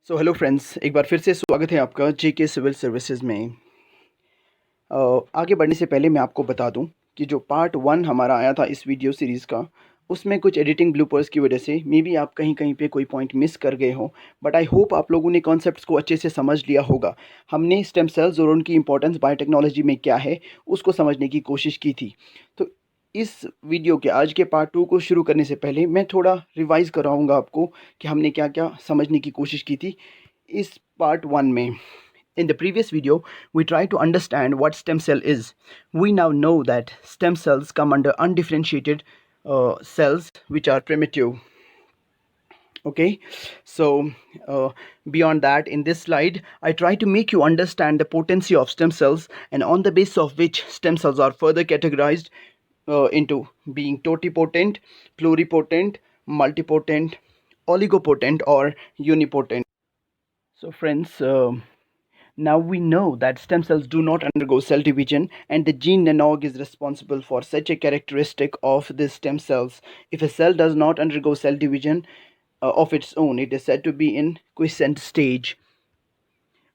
So hello friends, एक बार फिर से स्वागत है आपका जेके सिविल सर्विसेज में। आगे बढ़ने से पहले मैं आपको बता दूं कि जो पार्ट 1 हमारा आया था इस वीडियो सीरीज़ का, उसमें कुछ एडिटिंग ब्लूपर्स की वजह से मे बी आप कहीं कहीं पे कोई पॉइंट मिस कर गए हो, बट आई होप आप लोगों ने कॉन्सेप्ट्स को अच्छे से समझ लिया होगा। हमने स्टेम सेल्स और उनकी इंपॉर्टेंस बायोटेक्नोलॉजी में क्या है उसको समझने की कोशिश की थी। तो इस वीडियो के आज के पार्ट 2 को शुरू करने से पहले मैं थोड़ा रिवाइज़ कराऊंगा आपको कि हमने क्या क्या समझने की कोशिश की थी इस पार्ट 1 में। In the previous video, we tried to understand what stem cell is. We now know that stem cells come under undifferentiated cells which are primitive. Okay, so uh, beyond that, in this slide, I try to make you understand the potency of stem cells and on the basis of which stem cells are further categorized into being totipotent, pluripotent, multipotent, oligopotent, or unipotent. So, friends, now we know that stem cells do not undergo cell division, and the gene NANOG is responsible for such a characteristic of the stem cells. If a cell does not undergo cell division of its own, it is said to be in quiescent stage.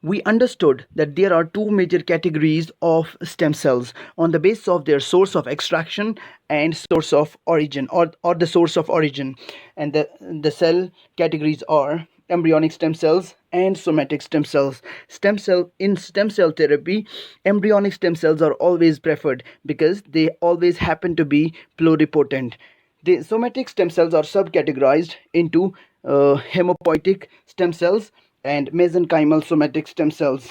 We understood that there are two major categories of stem cells on the basis of their source of extraction and source of origin, or the source of origin. And the cell categories are embryonic stem cells and somatic stem cells. In stem cell therapy, embryonic stem cells are always preferred because they always happen to be pluripotent. The somatic stem cells are subcategorized into hemopoietic stem cells and mesenchymal somatic stem cells.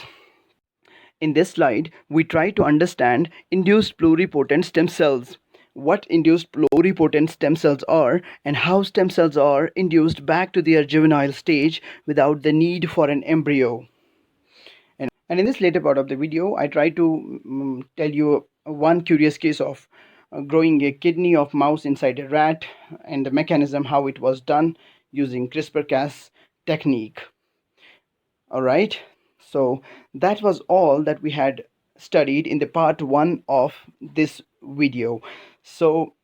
In this slide, we try to understand induced pluripotent stem cells, what induced pluripotent stem cells are, and how stem cells are induced back to their juvenile stage without the need for an embryo. And in this later part of the video, I try to tell you one curious case of growing a kidney of mouse inside a rat and the mechanism how it was done using CRISPR-Cas technique. All right, so that was all that we had studied in the part 1 of this video. So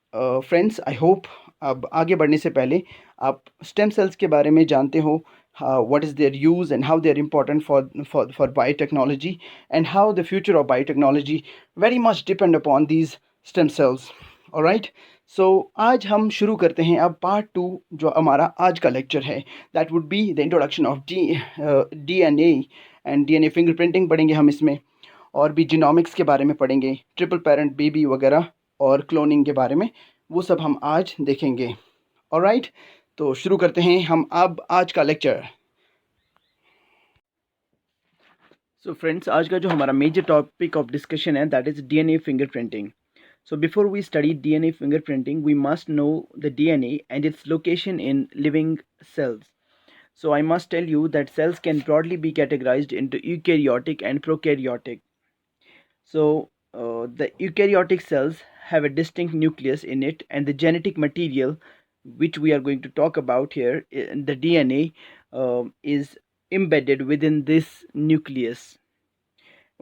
friends, I hope अब आगे बढ़ने से पहले आप stem cells के बारे में जानते हो, what is their use and how they are important for biotechnology, and how the future of biotechnology very much depend upon these stem cells. All right, सो आज हम शुरू करते हैं अब पार्ट 2 जो हमारा आज का लेक्चर है, that would be the introduction of DNA and DNA fingerprinting पढ़ेंगे हम इसमें, और भी जीनोमिक्स के बारे में पढ़ेंगे, ट्रिपल पेरेंट बेबी वगैरह और क्लोनिंग के बारे में, वो सब हम आज देखेंगे। ऑलराइट, तो शुरू करते हैं हम अब आज का लेक्चर। सो फ्रेंड्स, आज का जो हमारा मेजर टॉपिक ऑफ डिस्कशन है that is DNA fingerprinting. So before we study DNA fingerprinting, we must know the DNA and its location in living cells. So I must tell you that cells can broadly be categorized into eukaryotic and prokaryotic. So the eukaryotic cells have a distinct nucleus in it, and the genetic material which we are going to talk about here, the DNA, is embedded within this nucleus.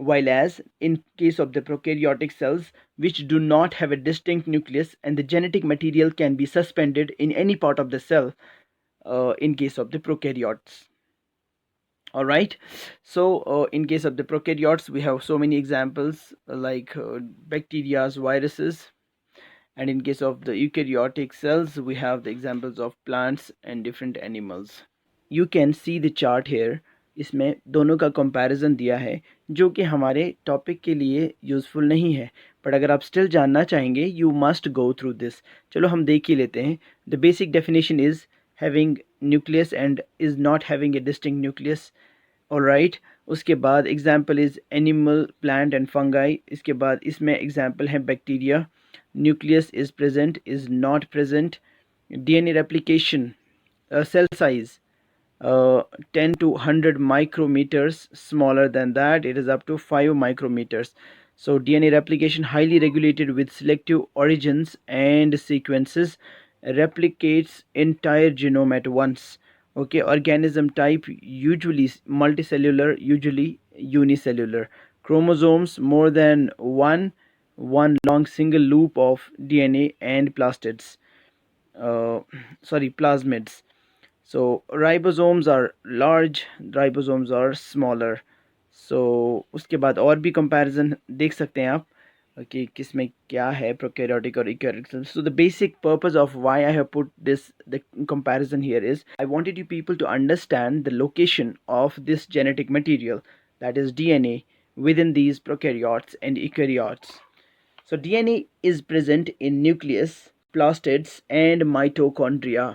While as in case of the prokaryotic cells which do not have a distinct nucleus, and the genetic material can be suspended in any part of the cell in case of the prokaryotes. All right, so in case of the prokaryotes we have so many examples like bacteria, viruses, and in case of the eukaryotic cells we have the examples of plants and different animals. You can see the chart here. इसमें दोनों का comparison दिया है जो कि हमारे topic के लिए यूज़फुल नहीं है, बट अगर आप स्टिल जानना चाहेंगे you must go through this. चलो हम देख ही लेते हैं. The basic definition is having nucleus and is not having a distinct nucleus. Alright, उसके बाद example is animal, plant and fungi. इसके बाद इसमें एग्जांपल है bacteria. Nucleus is present, is not present. DNA replication, cell size 10 to 100 micrometers. Smaller than that it is up to 5 micrometers. So DNA replication highly regulated with selective origins and sequences, replicates entire genome at once. Okay, organism type usually multicellular, usually unicellular. Chromosomes more than one long single loop of DNA and plastids, plasmids. So ribosomes are large, ribosomes are smaller. So उसके बाद और भी comparison देख सकते हैं आप कि किस में क्या है प्रोकैरियोटिक और eukaryotic. So the basic purpose of why I have put this the comparison here is I wanted you people to understand the location of this genetic material, that is DNA, within these prokaryotes and eukaryotes. So DNA is present in nucleus, plastids and mitochondria.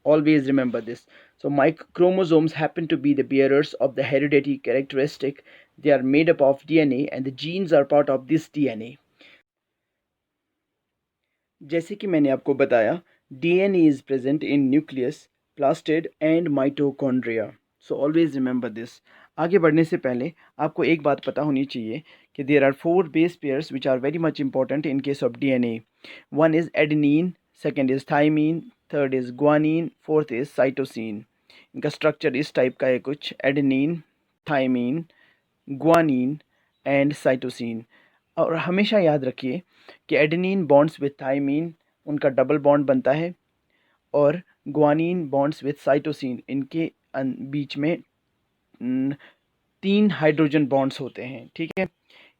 Always remember this. So my chromosomes happen to be the bearers of the hereditary characteristic. They are made up of DNA and the genes are part of this DNA. जैसे कि मैंने आपको बताया, DNA is present in nucleus, plastid and mitochondria. So always remember this. आगे बढ़ने से पहले आपको एक बात पता होनी चाहिए कि there are 4 base pairs which are very much important in case of DNA. One is adenine, second is thymine, third is guanine, fourth is cytosine. इनका स्ट्रक्चर इस टाइप का है कुछ: adenine, thymine, guanine and cytosine. और हमेशा याद रखिए कि एडेनिन बॉन्ड्स विथ थाइमीन, उनका डबल बॉन्ड बनता है, और गुआनिन बॉन्ड्स विथ साइटोसिन, इनके बीच में 3 हाइड्रोजन बॉन्ड्स होते हैं। ठीक है,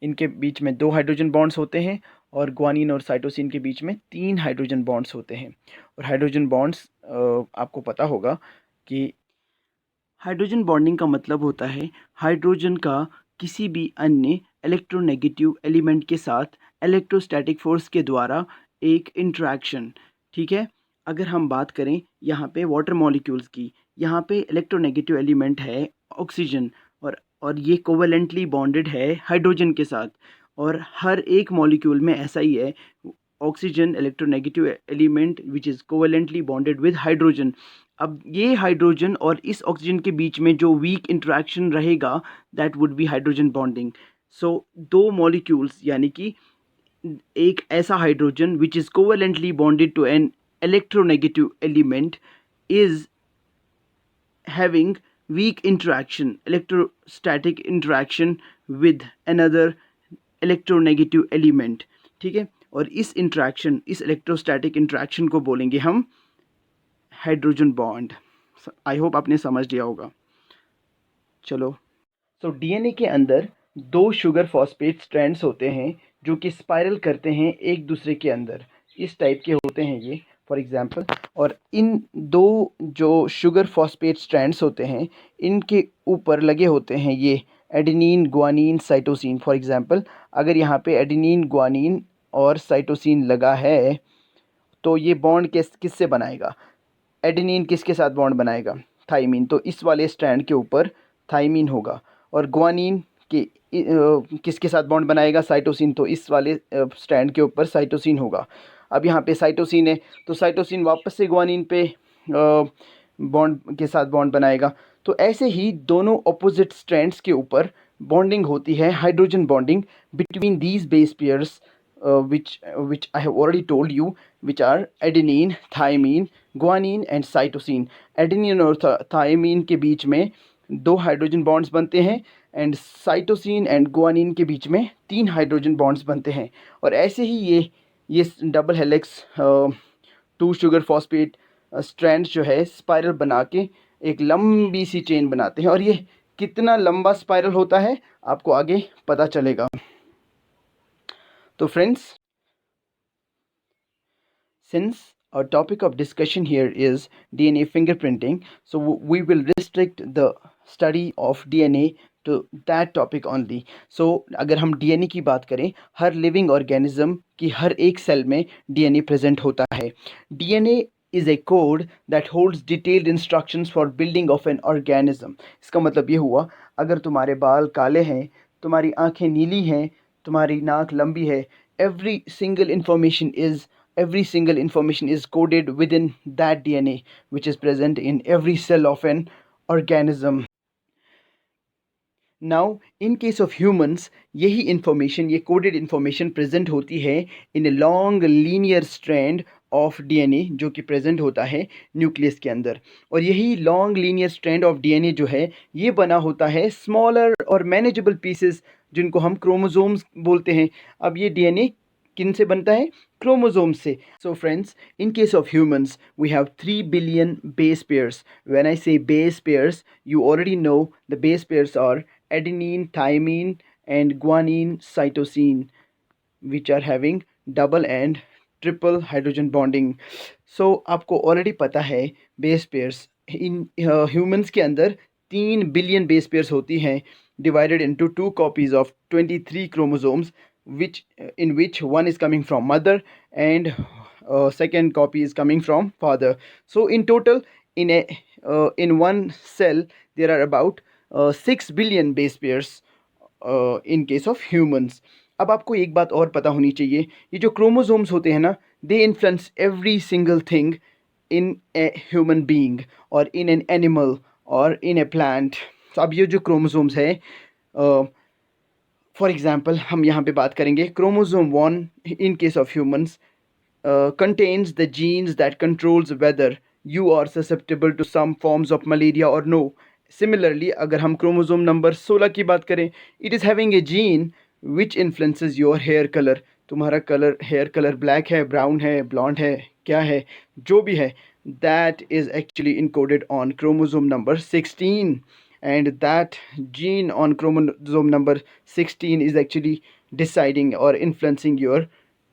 इनके बीच में 2 हाइड्रोजन बॉन्ड्स होते हैं और ग्वानिन और साइटोसिन के बीच में 3 हाइड्रोजन बॉन्ड्स होते हैं। और हाइड्रोजन बॉन्ड्स आपको पता होगा कि हाइड्रोजन बॉन्डिंग का मतलब होता है हाइड्रोजन का किसी भी अन्य इलेक्ट्रोनेगेटिव एलिमेंट के साथ इलेक्ट्रोस्टैटिक फोर्स के द्वारा एक इंटरेक्शन। ठीक है, अगर हम बात करें यहाँ पे वाटर मॉलिक्यूल्स की, यहाँ पे इलेक्ट्रोनेगेटिव एलिमेंट है ऑक्सीजन, और ये कोवेलेंटली बॉन्डेड है हाइड्रोजन के साथ, और हर एक मॉलिक्यूल में ऐसा ही है, oxygen electronegative element which is covalently bonded with hydrogen. अब ये हाइड्रोजन और इस ऑक्सीजन के बीच में जो वीक इंटरेक्शन रहेगा that would be hydrogen bonding. So 2 molecules यानी कि एक ऐसा hydrogen which is covalently bonded to an electronegative element is having weak interaction, electrostatic interaction with another electronegative element. ठीक है, और इस इंट्रैक्शन, इस इलेक्ट्रोस्टैटिक इंट्रैक्शन को बोलेंगे हम हाइड्रोजन बॉन्ड। आई होप आपने समझ लिया होगा। चलो, सो डीएनए के अंदर 2 शुगर फॉस्फेट स्ट्रैंड्स होते हैं जो कि स्पाइरल करते हैं एक दूसरे के अंदर। इस टाइप के होते हैं ये, फॉर एग्जांपल। और इन 2 जो शुगर फॉस्फेट स्ट्रैंड्स होते हैं, इनके ऊपर लगे होते हैं ये adenine, guanine, cytosine. For example, अगर यहाँ पे एडेनिन, गुआनिन और साइटोसिन लगा है तो ये बॉन्ड किससे बनाएगा? एडेनिन किसके साथ बॉन्ड बनाएगा? थाइमीन। तो इस वाले स्ट्रैंड के ऊपर थाइमीन होगा। और गुआनिन के किसके साथ बॉन्ड बनाएगा? साइटोसिन। तो इस वाले स्ट्रैंड के ऊपर साइटोसिन होगा। अब यहाँ पे साइटोसिन है तो साइटोसिन वापस से गुआनिन पे बॉन्ड के साथ बॉन्ड बनाएगा। तो ऐसे ही दोनों ऑपोजिट स्ट्रैंड्स के ऊपर बॉन्डिंग होती है, hydrogen bonding between these base pairs which I have already told you, which are adenine, thymine, guanine and cytosine. Adenine और थाइमीन के बीच में 2 हाइड्रोजन बॉन्ड्स बनते हैं एंड साइटोसिन एंड गुआनिन के बीच में 3 हाइड्रोजन बॉन्ड्स बनते हैं। और ऐसे ही ये double helix 2 sugar phosphate strand जो है स्पाइरल बना के एक लंबी सी चेन बनाते हैं। और ये कितना लंबा स्पाइरल होता है आपको आगे पता चलेगा। तो friends, since our topic of discussion here is DNA fingerprinting, so we will restrict the study of DNA to that topic only. So अगर हम DNA की बात करें, हर लिविंग ऑर्गेनिज्म की हर एक सेल में DNA प्रेजेंट होता है। DNA is a code that holds detailed instructions for building of an organism. इसका मतलब ये हुआ, अगर तुम्हारे बाल काले हैं, तुम्हारी आंखें नीली हैं, तुम्हारी नाक लंबी है, every single information is coded within that DNA which is present in every cell of an organism. Now in case of humans, यही information, ये coded information present होती है in a long linear strand of DNA जो कि present होता है nucleus के अंदर। और यही long linear strand of DNA जो है ये बना होता है smaller और manageable pieces जिनको हम क्रोमोसोम्स बोलते हैं। अब ये DNA किन से बनता है? क्रोमोसोम से. So friends, in case of humans, we have 3 billion base pairs. When I say base pairs, you already know the base pairs are adenine, thymine, and guanine, cytosine, which are having double and triple hydrogen bonding. So आपको already पता है base pairs in humans के अंदर 3 billion base pairs होती हैं, divided into 2 copies of 23 chromosomes, which in which one is coming from mother and second copy is coming from father. So in total, in one cell there are about 6 billion base pairs in case of humans. अब आपको एक बात और पता होनी चाहिए, ये जो क्रोमोसोम्स होते हैं ना, they influence every single thing in a human being और इन एन एनिमल और इन ए प्लांट. तो अब ये जो क्रोमोसोम्स है, फॉर एग्जांपल हम यहाँ पे बात करेंगे chromosome 1 in case of humans contains the genes that controls whether you are susceptible to some forms of malaria or no. Similarly, अगर हम क्रोमोसोम नंबर 16 की बात करें, it is having a gene which influences your hair color. तुम्हारा colour, hair colour black है, brown है, blonde है, क्या है, जो भी है, that is actually encoded on chromosome number 16, and that gene on chromosome number 16 is actually deciding or influencing your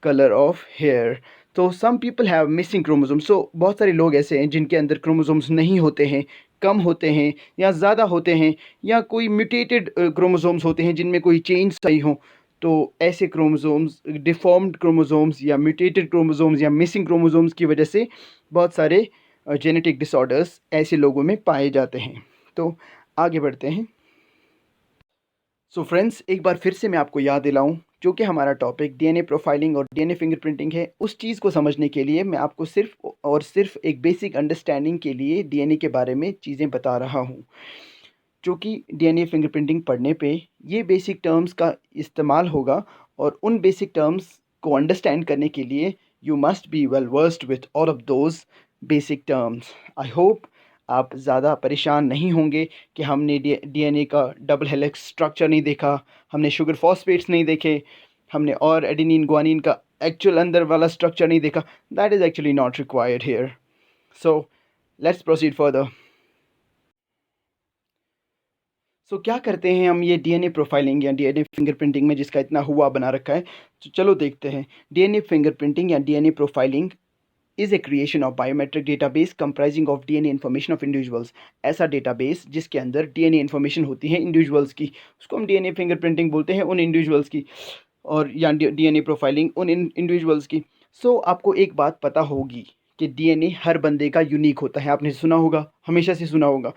color of hair. तो some people have missing chromosomes. So बहुत सारे लोग ऐसे हैं जिनके अंदर क्रोमोसोम्स नहीं होते हैं, कम होते हैं या ज़्यादा होते हैं, या कोई म्यूटेटेड क्रोमोसोम्स होते हैं जिनमें कोई चेंज सही हो. तो ऐसे क्रोमोसोम्स, डिफॉर्म्ड क्रोमोसोम्स या म्यूटेटेड क्रोमोसोम्स या मिसिंग क्रोमोसोम्स की वजह से बहुत सारे जेनेटिक डिसऑर्डर्स ऐसे लोगों में पाए जाते हैं. तो आगे बढ़ते हैं. सो फ्रेंड्स, एक बार फिर से मैं आपको याद दिलाऊं, जो कि हमारा टॉपिक डीएनए प्रोफाइलिंग और डीएनए फिंगरप्रिंटिंग है, उस चीज़ को समझने के लिए मैं आपको सिर्फ और सिर्फ एक बेसिक अंडरस्टैंडिंग के लिए डीएनए के बारे में चीज़ें बता रहा हूँ. जो कि डीएनए फिंगरप्रिंटिंग पढ़ने पे ये बेसिक टर्म्स का इस्तेमाल होगा, और उन बेसिक टर्म्स को अंडरस्टैंड करने के लिए you must be well versed with all of those basic terms. I hope आप ज़्यादा परेशान नहीं होंगे कि हमने डीएनए का डबल हेलिक्स स्ट्रक्चर नहीं देखा, हमने शुगर फॉस्फेट्स नहीं देखे, हमने और एडेनिन ग्वानिन का एक्चुअल अंदर वाला स्ट्रक्चर नहीं देखा. That is actually not required here. So let's proceed further. So क्या करते हैं हम ये डीएनए प्रोफाइलिंग या डीएनए फिंगरप्रिंटिंग में, जिसका इतना हुआ बना रखा है. तो चलो देखते हैं. डीएनए फिंगरप्रिंटिंग या DNA profiling is a creation of biometric database comprising of DNA information of individuals. ऐसा डेटाबेस जिसके अंदर DNA इन्फॉर्मेशन होती है इंडिविजुअल्स की, उसको हम DNA फिंगरप्रिंटिंग बोलते हैं, उन इंडिविजुअल्स की, और या DNA प्रोफाइलिंग उन इंडिविजुअल्स की. सो आपको एक बात पता होगी कि DNA हर बंदे का यूनिक होता है. आपने सुना होगा, हमेशा से सुना होगा.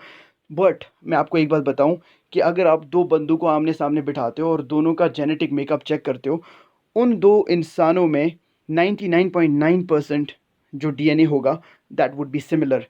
बट मैं आपको एक बात बताऊं कि अगर आप दो बंदों को आमने सामने बिठाते हो और दोनों का जेनेटिक मेकअप चेक करते हो, उन दो इंसानों में 99.9% जो डीएनए होगा दैट वुड बी सिमिलर.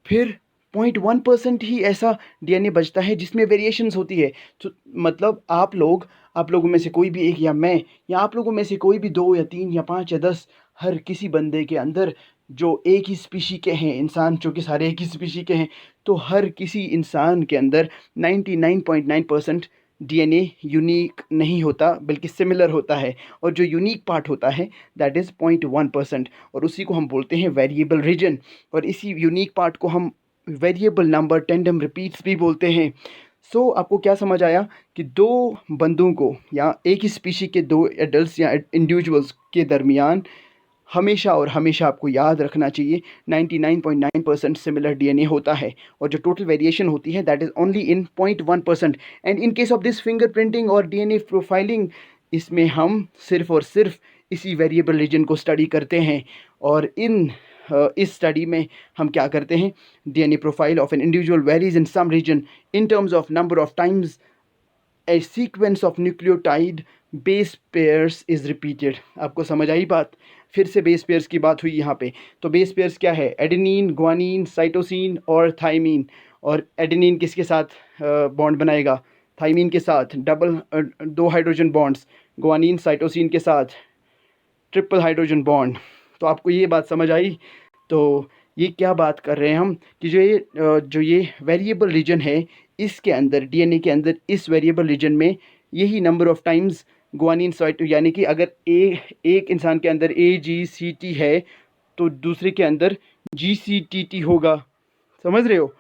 फिर 0.1% ही ऐसा डीएनए बचता है जिसमें वेरिएशंस होती है. तो मतलब आप लोगों में से कोई भी एक, या मैं, या आप लोगों में से कोई भी 2 या 3 या 5 या 10, हर किसी बंदे के अंदर जो एक ही स्पीशी के हैं इंसान, जो कि सारे एक ही स्पीशी के हैं, तो हर किसी इंसान के अंदर 99.9% डीएनए यूनिक नहीं होता, बल्कि सिमिलर होता है. और जो यूनिक पार्ट होता है दैट इज़ 0.1%, और उसी को हम बोलते हैं वेरिएबल रीजन. और इसी यूनिक पार्ट को हम वेरिएबल नंबर टेंडम रिपीट्स भी बोलते हैं. सो आपको क्या समझ आया कि दो बंदों को या एक ही स्पीशी के दो एडल्ट्स या इंडिविजुअल्स के दरमियान हमेशा और हमेशा आपको याद रखना चाहिए 99.9% सिमिलर डीएनए होता है, और जो टोटल वेरिएशन होती है that is only in 0.1%. And in case of this fingerprinting और डीएनए प्रोफाइलिंग, इसमें हम सिर्फ और सिर्फ इसी वेरिएबल रीजन को स्टडी करते हैं. और इस स्टडी में हम क्या करते हैं, DNA profile of an individual varies in some region in terms of number of times a sequence of nucleotide base pairs is repeated. आपको समझ आई बात? फिर से बेस पेयर्स की बात हुई यहाँ पे. तो बेस पेयर्स क्या है? एडेनिन, ग्वानिन, साइटोसिन और थाइमीन. और एडेनिन किसके साथ बॉन्ड बनाएगा? थाइमीन के साथ. Double 2 hydrogen bonds. Guanine cytosine के साथ ट्रिपल हाइड्रोजन बॉन्ड. तो आपको ये बात समझ आई? तो ये क्या बात कर रहे हैं हम कि जो ये वेरिएबल रीजन है, इसके अंदर, डीएनए के अंदर, इस वेरिएबल रीजन में यही number of times guanine site, यानी कि अगर एक इंसान के अंदर AGCT है तो दूसरे के अंदर GCTT होगा, समझ रहे हो,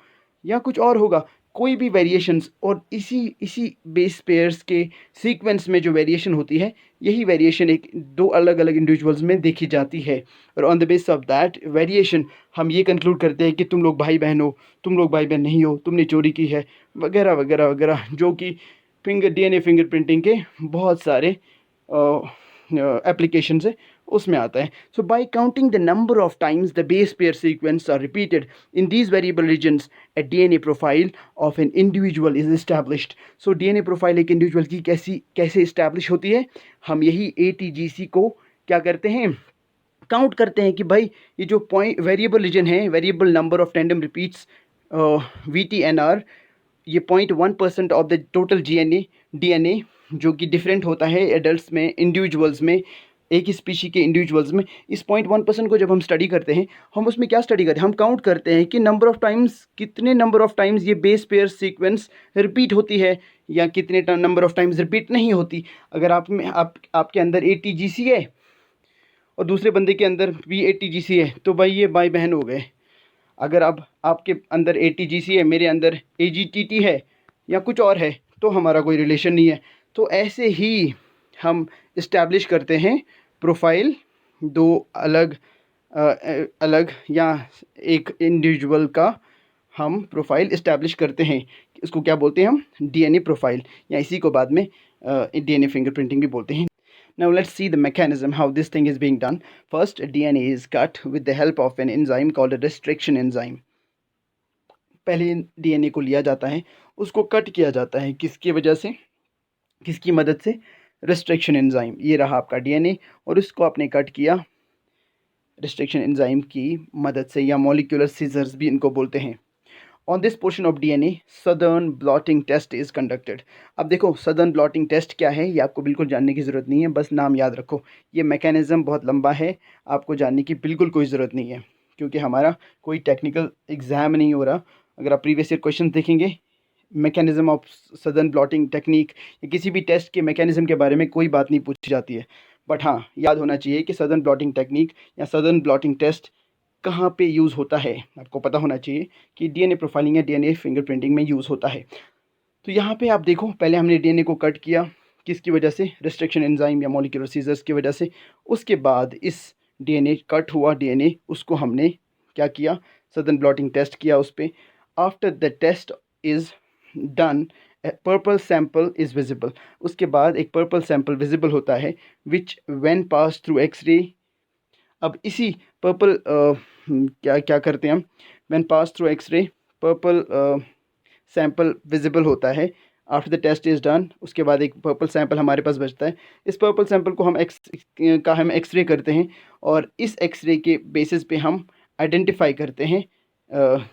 या कुछ और होगा, कोई भी वेरिएशंस। और इसी बेस पेयर्स के सीक्वेंस में जो वेरिएशन होती है, यही वेरिएशन एक दो अलग अलग इंडिविजुअल्स में देखी जाती है। और on the base of that variation हम ये कंक्लूड करते हैं कि तुम लोग भाई बहन हो, तुम लोग भाई बहन नहीं हो, तुमने चोरी की है, वगैरह वगैरह वगैरह, जो कि DNA फिंगरप्रिंटिंग के बहुत सारे एप्लीकेशंस है उसमें आता है। So by counting the number of times the base pair sequence are repeated in these variable regions a DNA profile of an individual is established. So DNA profile एक individual की कैसे इस्टेब्लिश होती है, हम यही ATGC को क्या करते हैं, काउंट करते हैं कि भाई ये जो पॉइंट वेरिएबल रीजन है, variable number of tandem repeats VTNR, ये 0.1% ऑफ द टोटल DNA जो कि डिफरेंट होता है एडल्ट्स में, इंडिविजुअल्स में, एक ही स्पीशी के इंडिविजुअल्स में। इस 0.1% को जब हम स्टडी करते हैं, हम उसमें क्या स्टडी करते हैं, हम काउंट करते हैं कि नंबर ऑफ टाइम्स, कितने नंबर ऑफ टाइम्स ये बेस पेयर सीक्वेंस रिपीट होती है या कितने नंबर ऑफ टाइम्स रिपीट नहीं होती। अगर आपके अंदर ATGC है और दूसरे बंदे के अंदर भी ATGC है तो भाई ये भाई बहन हो गए। अगर अब आपके अंदर ATGC है, मेरे अंदर AGTT है या कुछ और है, तो हमारा कोई रिलेशन नहीं है। तो ऐसे ही हम इस्टेब्लिश करते हैं प्रोफाइल दो अलग या एक इंडिविजुअल का हम प्रोफाइल इस्टेब्लिश करते हैं। इसको क्या बोलते हैं हम, DNA प्रोफाइल, या इसी को बाद में DNA फिंगरप्रिंटिंग भी बोलते हैं। Now let's see the mechanism how this thing is being done. First, DNA is cut with the help of an enzyme called a restriction enzyme. पहले DNA को लिया जाता है, उसको कट किया जाता है, किसकी वजह से, किसकी मदद से, रिस्ट्रिक्शन एंजाइम। ये रहा आपका DNA और इसको आपने कट किया रिस्ट्रिक्शन एंजाइम की मदद से, या मॉलिक्यूलर सीजर्स भी इनको बोलते हैं। On this portion of DNA, Southern blotting test is conducted. अब देखो Southern blotting test क्या है, ये आपको बिल्कुल जानने की ज़रूरत नहीं है, बस नाम याद रखो। ये मैकेनिज़्म बहुत लंबा है, आपको जानने की बिल्कुल कोई ज़रूरत नहीं है, क्योंकि हमारा कोई टेक्निकल एग्ज़ाम नहीं हो रहा। अगर आप प्रीवियस ईयर क्वेश्चन देखेंगे, mechanism of Southern blotting technique या किसी भी टेस्ट के मैकेनिज़्म के बारे में कोई बात नहीं पूछी जाती है। बट हाँ, याद होना चाहिए कि Southern blotting टेक्निक या Southern blotting टेस्ट कहाँ पे यूज़ होता है, आपको पता होना चाहिए कि DNA प्रोफाइलिंग या DNA फिंगरप्रिंटिंग में यूज़ होता है। तो यहाँ पे आप देखो, पहले हमने DNA को कट किया, किसकी वजह से, रिस्ट्रिक्शन एंजाइम या मॉलिक्यूलर सीजर्स की वजह से। उसके बाद इस DNA कट हुआ DNA, उसको हमने क्या किया, सदर्न ब्लॉटिंग टेस्ट किया उस पर। After the test is done, purple sample is visible. उसके बाद एक पर्पल सैम्पल विजिबल होता है, which when pass through X-ray. अब इसी पर्पल क्या करते हैं हम, when pass through X-ray purple sample visible होता है। After the test is done, उसके बाद एक पर्पल सैम्पल हमारे पास बचता है। इस पर्पल सैम्पल को हम एक्सरे करते हैं, और इस एक्सरे के बेसिस पे हम आइडेंटिफाई करते हैं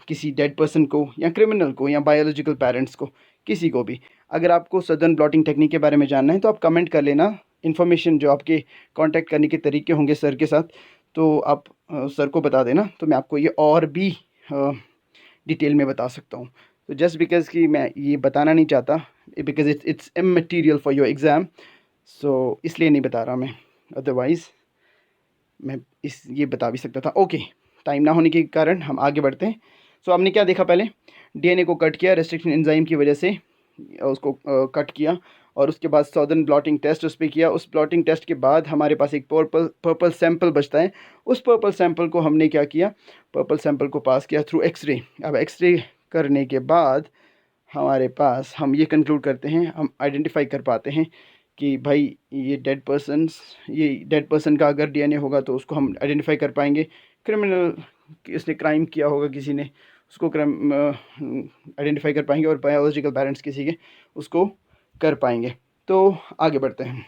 किसी डेड पर्सन को या क्रिमिनल को या बायोलॉजिकल पेरेंट्स को, किसी को भी। अगर आपको सदर्न ब्लॉटिंग टेक्निक के बारे में जानना है तो आप कमेंट कर लेना, इन्फॉर्मेशन जो आपके कांटेक्ट करने के तरीके होंगे सर के साथ, तो आप सर को बता देना, तो मैं आपको ये और भी डिटेल में बता सकता हूँ। तो जस्ट बिकॉज़ कि मैं ये बताना नहीं चाहता, because it's immaterial for your exam, so इसलिए नहीं बता रहा मैं, अदरवाइज़ मैं ये बता भी सकता था। ओके, टाइम ना होने के कारण हम आगे बढ़ते हैं। सो आपने क्या देखा, पहले DNA को कट किया रिस्ट्रिक्शन एंजाइम की वजह से, उसको कट किया, और उसके बाद सदर्न ब्लॉटिंग टेस्ट उस पर किया। उस ब्लॉटिंग टेस्ट के बाद हमारे पास एक पर्पल सैम्पल बचता है। उस पर्पल सैम्पल को हमने क्या किया, पर्पल सैम्पल को पास किया थ्रू एक्सरे। अब एक्सरे करने के बाद हमारे पास, हम ये कंक्लूड करते हैं, हम आइडेंटिफाई कर पाते हैं कि भाई ये डेड पर्सन का अगर DNA होगा तो उसको हम आइडेंटिफाई कर पाएंगे। क्रिमिनल, इसने क्राइम किया होगा किसी ने, उसको आइडेंटिफाई कर पाएंगे, और बायोलॉजिकल पेरेंट्स किसी के, उसको कर पाएंगे। तो आगे बढ़ते हैं।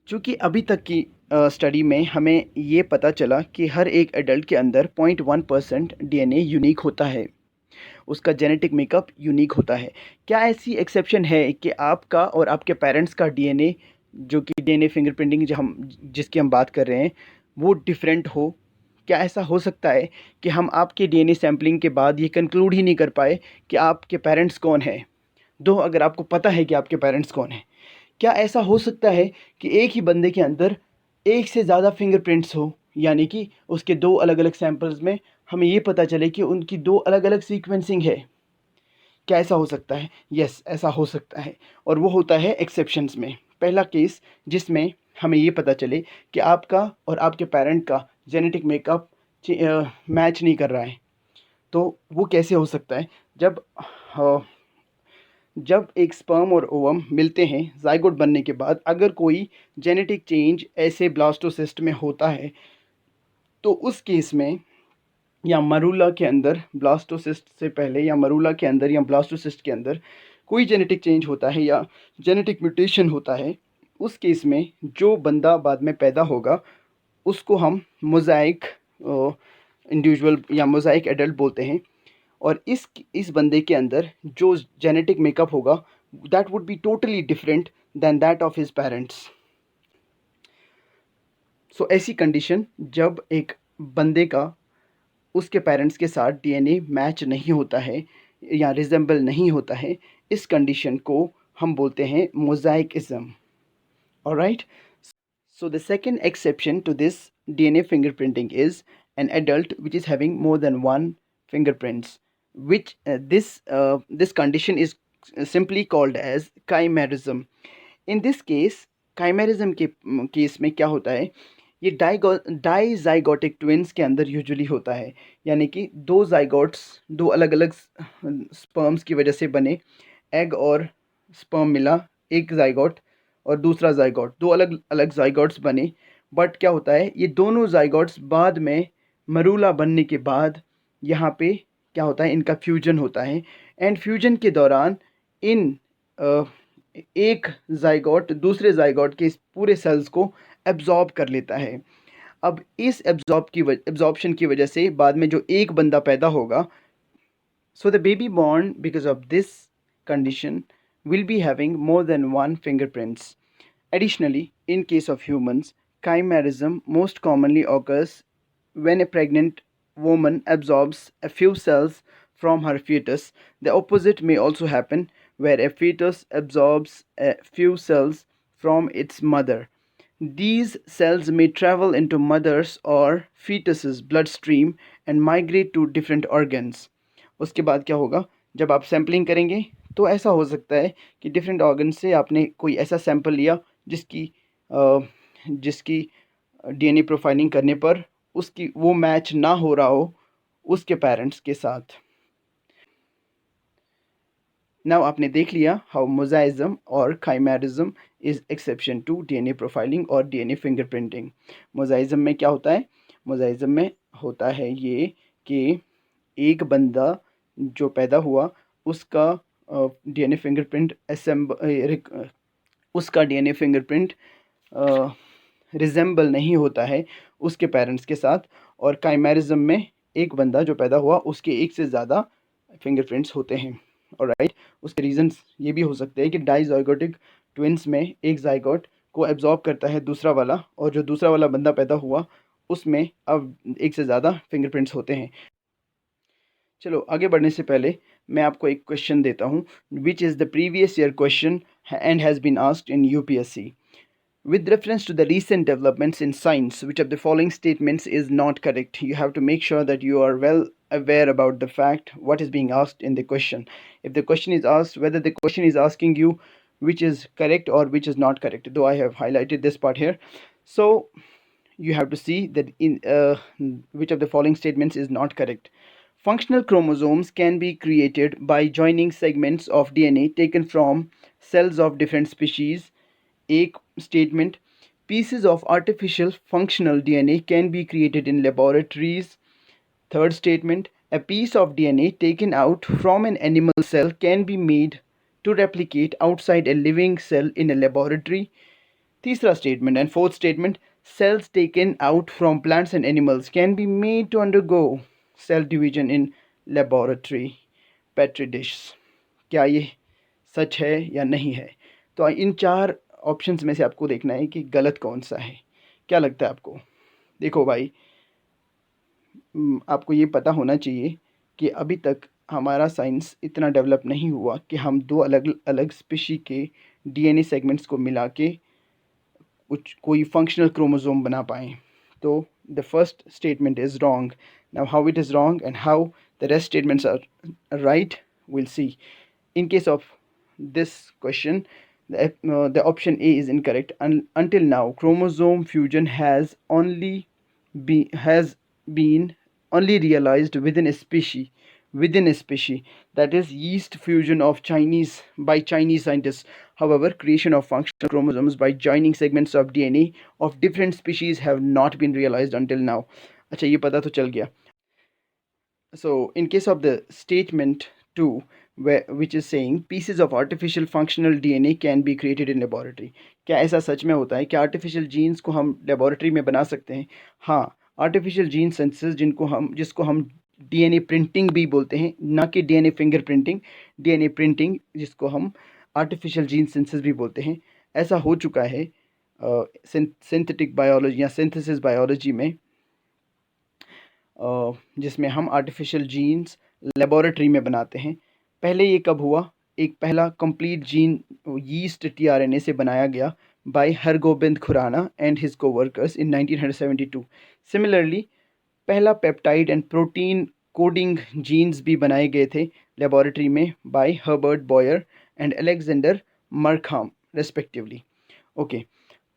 चूँकि अभी तक की स्टडी में हमें ये पता चला कि हर एक एडल्ट के अंदर 0.1% DNA यूनिक होता है, उसका जेनेटिक मेकअप यूनिक होता है। क्या ऐसी एक्सेप्शन है कि आपका और आपके पेरेंट्स का DNA, जो कि DNA फिंगरप्रिंटिंग जिसकी हम बात कर रहे हैं, वो डिफरेंट हो? क्या ऐसा हो सकता है कि हम आपके DNA सैम्पलिंग के बाद ये कंक्लूड ही नहीं कर पाए कि आपके पेरेंट्स कौन हैं, दो अगर आपको पता है कि आपके पेरेंट्स कौन हैं? क्या ऐसा हो सकता है कि एक ही बंदे के अंदर एक से ज़्यादा फिंगरप्रिंट्स हो, यानी कि उसके दो अलग अलग सैंपल्स में हमें ये पता चले कि उनकी दो अलग अलग सीक्वेंसिंग है? क्या ऐसा हो सकता है? यस, ऐसा हो सकता है, और वो होता है एक्सेप्शंस में। पहला केस जिसमें हमें ये पता चले कि आपका और आपके पेरेंट का जेनेटिक मेकअप मैच नहीं कर रहा है, तो वो कैसे हो सकता है? जब जब एक स्पर्म और ओवम मिलते हैं ज़ाइगोट बनने के बाद, अगर कोई जेनेटिक चेंज ऐसे ब्लास्टोसिस्ट में होता है, तो उस केस में या मरूला के अंदर ब्लास्टोसिस्ट से पहले या मरूला के अंदर या ब्लास्टोसिस्ट के अंदर कोई जेनेटिक चेंज होता है या जेनेटिक म्यूटेशन होता है, उस केस में जो बंदा बाद में पैदा होगा उसको हम मोज़ाइक इंडिविजुअल या मोज़ाइक एडल्ट बोलते हैं। और इस बंदे के अंदर जो जेनेटिक मेकअप होगा, that would be totally different than that of his parents. So ऐसी कंडीशन जब एक बंदे का उसके पेरेंट्स के साथ डीएनए मैच नहीं होता है या रिजेंबल नहीं होता है, इस कंडीशन को हम बोलते हैं mosaicism. Alright, so the second exception to this DNA fingerprinting is an adult which is having more than one fingerprints, which this condition is simply called as chimerism. In this case, chimerism के case में क्या होता है, ये dizygotic twins के अंदर usually होता है, यानी कि दो जाइगोट्स दो अलग अलग स्पर्म्स की वजह से बने, एग और स्पर्म मिला एक जाइगोट और दूसरा जाइगोट, दो अलग अलग जाइगोट्स बने। बट क्या होता है, ये दोनों जाइगोट्स बाद में मरूला बनने के बाद यहाँ पे क्या होता है, इनका फ्यूजन होता है, एंड फ्यूजन के दौरान इन एक जाइगोट दूसरे जाइगोट के इस पूरे सेल्स को एब्जॉर्ब कर लेता है। अब इस एब्जॉर्प्शन की वजह से बाद में जो एक बंदा पैदा होगा, so the baby born because of this condition will be having more than one fingerprints. Additionally, in case of humans, chimerism most commonly occurs when a pregnant woman absorbs a few cells from her fetus. The opposite may also happen where a fetus absorbs a few cells from its mother. These cells may travel into mother's or fetus's bloodstream and migrate to different organs. उसके बाद क्या होगा, जब आप sampling करेंगे तो ऐसा हो सकता है कि डिफरेंट ऑर्गन से आपने कोई ऐसा सैंपल लिया जिसकी डीएनए प्रोफाइलिंग करने पर उसकी वो मैच ना हो रहा हो उसके पेरेंट्स के साथ। नाउ आपने देख लिया हाउ मोज़ाइज़म और chimerism is exception to DNA profiling और डीएनए फिंगरप्रिंटिंग। मोज़ाइज़म में क्या होता है? मोज़ाइज़म में होता है ये कि एक बंदा जो पैदा हुआ उसका डीएनए फिंगरप्रिंट उसका डीएनए फिंगरप्रिंट रिजेंबल नहीं होता है उसके पेरेंट्स के साथ, और काइमेरिज्म में एक बंदा जो पैदा हुआ उसके एक से ज़्यादा फिंगरप्रिंट्स होते हैं। ऑलराइट, उसके रीजंस ये भी हो सकते हैं कि डाइजाइगोटिक ट्विन्स में एक जाइगोट को एब्जॉर्ब करता है दूसरा वाला, और जो दूसरा वाला बंदा पैदा हुआ उसमें अब एक से ज़्यादा फिंगरप्रिंट्स होते हैं। चलो आगे बढ़ने से पहले मैं आपको एक क्वेश्चन देता हूँ, which is the previous year question and has been asked in UPSC. With reference to the recent developments in science, which of the following statements is not correct? You have to make sure that you are well aware about the fact what is being asked in the question. If the question is asked, whether the question is asking you which is correct or which is not correct, though I have highlighted this part here. So you have to see that in which of the following statements is not correct. Functional chromosomes can be created by joining segments of DNA taken from cells of different species. एक statement, pieces of artificial functional DNA can be created in laboratories. Third statement, a piece of DNA taken out from an animal cell can be made to replicate outside a living cell in a laboratory. Teesra statement and fourth statement, cells taken out from plants and animals can be made to undergo cell division in laboratory petri dish. क्या ये सच है या नहीं है? तो इन चार options में से आपको देखना है कि गलत कौन सा है। क्या लगता है आपको? देखो भाई, आपको ये पता होना चाहिए कि अभी तक हमारा साइंस इतना डेवलप नहीं हुआ कि हम दो अलग अलग स्पीशी के डीएनए सेगमेंट्स को मिला के कुछ कोई फंक्शनल क्रोमोसोम बना पाएँ। तो the first statement is wrong. Now how it is wrong and how the rest statements are right, we'll see. In case of this question, the option A is incorrect. Until now, chromosome fusion has been only realized within a species, that is yeast fusion of Chinese by Chinese scientists. However, creation of functional chromosomes by joining segments of DNA of different species have not been realized until now. अच्छा, ये पता तो चल गया. So in case of the statement 2, which is saying pieces of artificial functional DNA can be created in laboratory, क्या ऐसा सच में होता है कि आर्टिफिशियल जीन्स को हम लेबोरेटरी में बना सकते हैं? हाँ, आर्टिफिशियल जीन सिंथेसिस जिसको हम डीएनए प्रिंटिंग भी बोलते हैं, ना कि DNA finger printing, DNA printing जिसको हम आर्टिफिशियल जीन सिंथेसिस भी बोलते हैं, ऐसा हो चुका है सिंथेटिक बायोलॉजी या सिंथेसिस बायोलॉजी में, जिसमें हम आर्टिफिशियल जीन्स लेबोरेटरी में बनाते हैं. पहले ये कब हुआ? एक पहला कंप्लीट जीन यीस्ट टीआरएनए से बनाया गया by Hargobind Khorana and his coworkers in 1972. Similarly पहला peptide and protein coding genes भी बनाए गए थे लेबोरेटरी में by Herbert Boyer and Alexander Markham respectively. Okay,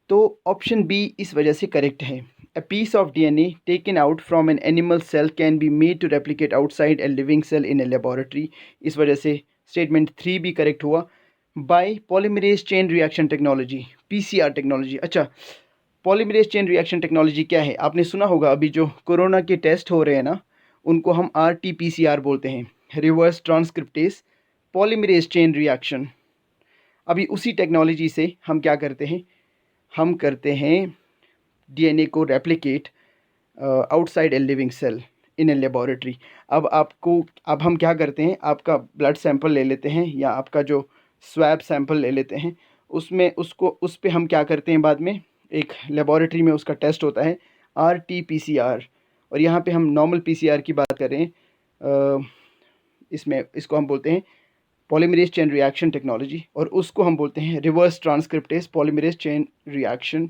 तो ऑप्शन बी इस वजह से करेक्ट है. A piece of DNA taken out from an animal cell can be made to replicate outside a living cell in a laboratory. इस वजह से statement 3 भी correct हुआ. By polymerase chain reaction technology, PCR technology. अच्छा, polymerase chain reaction technology क्या है? आपने सुना होगा अभी जो कोरोना के टेस्ट हो रहे हैं ना, उनको हम RT-PCR बोलते हैं, reverse transcriptase polymerase chain reaction. अभी उसी टेक्नोलॉजी से हम क्या करते हैं? हम करते हैं डीएनए को replicate outside a living cell in a laboratory. अब हम क्या करते हैं? आपका ब्लड सैंपल ले लेते हैं या आपका जो स्वैब सैंपल ले लेते हैं, उस पे हम क्या करते हैं बाद में, एक लेबोरेटरी में उसका टेस्ट होता है RT-PCR. और यहाँ पे हम नॉर्मल PCR की बात कर रहे हैं. इसको हम बोलते हैं पॉलीमरेज चेन रिएक्शन टेक्नोलॉजी, और उसको हम बोलते हैं reverse transcriptase polymerase chain reaction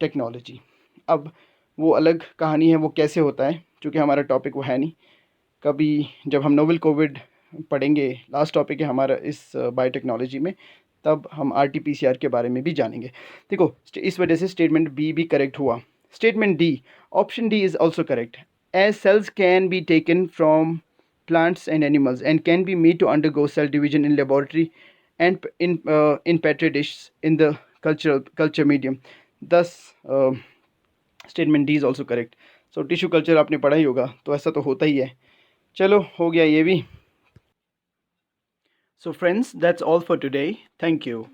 technology. अब वो अलग कहानी है, वो कैसे होता है, क्योंकि हमारा टॉपिक वो है नहीं. कभी जब हम नोवेल कोविड पढ़ेंगे, लास्ट टॉपिक है हमारा इस बायोटेक्नोलॉजी में, तब हम RT-PCR के बारे में भी जानेंगे. देखो, इस वजह से स्टेटमेंट बी भी करेक्ट हुआ. Statement D, option D is also correct. As cells can be taken from plants and animals and can be made to undergo cell division in laboratory and in petri dishes in the culture medium. Thus, statement D is also correct. So tissue culture आपने पढ़ा ही होगा, तो ऐसा तो होता ही है. चलो, हो गया ये भी. So friends, that's all for today. Thank you.